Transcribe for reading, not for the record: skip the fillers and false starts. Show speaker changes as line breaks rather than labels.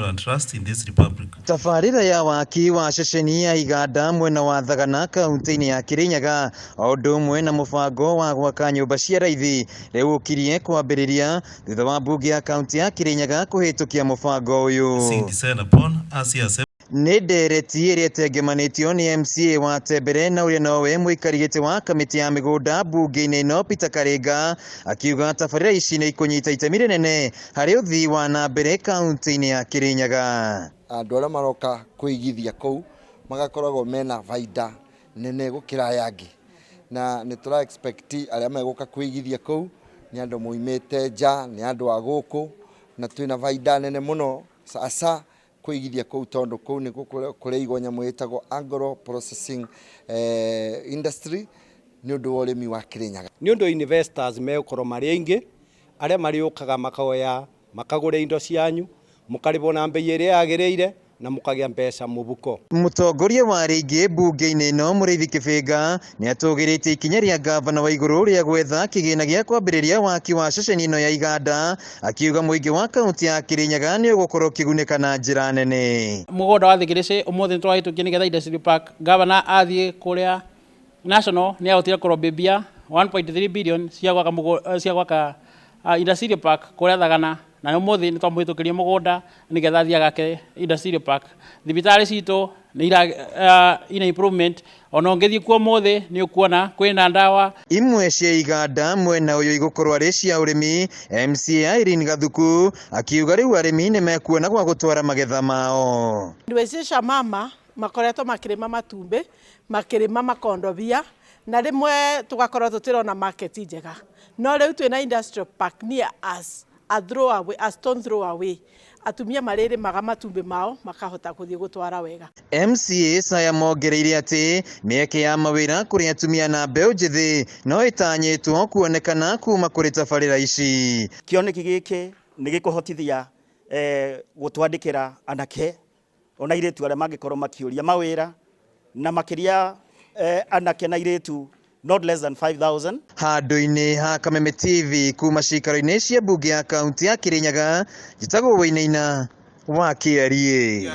and trust in this republic.
Tafarira ya waki wa ceceni ya iganda mwena wa Thagana kaunti-ini ya Kirinyaga o ũndũ ũmwe na mũbango wa gwaka nyũmba cia raithi rĩu ũkirie kwambĩrĩria thutha wa mbunge ya kaunti ya Kirinyaga kũhĩtũkia mũbango ũyũ. Nĩ ndereti ĩrĩa ĩtengemanĩtio nĩ MCA wa Tembere na ũrĩa nowe mũikari gĩtĩ wa kamĩtĩ ya mĩgũnda mbunge-inĩ ĩno Peter Karenga akiuga tabarĩra ici nĩ ikũnyita itemi rĩnene harĩ ũthii wa na mbere kaunti-inĩ ya Kirinyaga.
Andũ arĩa maroka kwĩigithia kũu magakoragwo mena baida nene gũkĩra aya angĩ, na nĩ tũra expect arĩa megũka kwĩigithia kũu nĩ andũ moimĩte nja, nĩ andũ a gũkũ, na twĩna baida nene mũno sasa kwĩigithia kũu tondũ kũu nĩ kũrĩigwo nyamũ ĩtagwo agro processing industry nĩ ũndũ wa ũrĩmi wa Kirinyaga.
Nĩ ũndũ investors megũkorwo marĩ aingĩ arĩa marĩũkaga makoya makagũra indo cianyu mũkarĩbwo na mbei ĩrĩa yagĩrĩire na mũkagĩa mbeca mũbuko.
Mũtongoria wa rĩngĩ mbunge-inĩ ĩno Mũrĩithi Kĩbĩnga nĩ atũgĩrĩtie ikinya rĩa gavana wa igũrũ rĩa gwetha kĩgĩna gĩa kwambĩrĩria waki wa ceceni ĩno ya iganda, akiuga mũingĩ wa kaunti ya Kirinyaga nĩ ũgũkorwo ũkĩgunĩka na njĩra nene.
Mũgũnda wa Thĩgĩrĩcĩ ũmũthĩ nĩ tũrahĩtũkia nĩgetha Industry Park gavana athiĩ kũrĩa national nĩ ahotire kũrobebia 1.3 billion cia gwaka Industry Park kũrĩa Thagana, na ũmũthĩ nĩ twamũhĩtũkĩria mũgũnda nĩgetha athiĩ agake Industry Park. Thibitarĩ citũ ina improvement, ona ũngĩthiĩ kuo ũmũthĩ nĩ ũkuona kwĩna ndawa.
Imwe cia iganda mwena ũyũ igũkorwo arĩ cia ũrĩmi, MCA Irene Gathuku akiuga rĩu arĩmi nĩ mekuona gwa gũtwara magetha mao.
Ndwĩcicia mama makoretwo makĩrĩma matumbĩ, makĩrĩma makondobia, na rĩmwe tũgakorwo tũtirona market njega. No rĩu twĩna Industrial Park near us, a stone throw away, atumia marĩrĩmaga matumbĩ mao makahota gũthiĩ gũtwara wega.
MCA Saya mongereire atĩ mĩeke ya mawĩra kũrĩ atumia na mbeũ njĩthĩ no ĩtanyĩtwo kuonekana kuma kũrĩ tabarĩra ici.
Kĩoneki gĩkĩ nĩ gĩkũhotithia gũtwandĩkĩra anake ona airĩtu arĩa mangĩkorwo makĩũria mawĩra, na makĩria anake na airĩtu not less than 5,000.
Handũ-inĩ ha Kameme TV kuma cikaro-inĩ cia mbunge ya kaunti ya Kirinyaga, njĩtagwo Wainaina wa Kĩarie.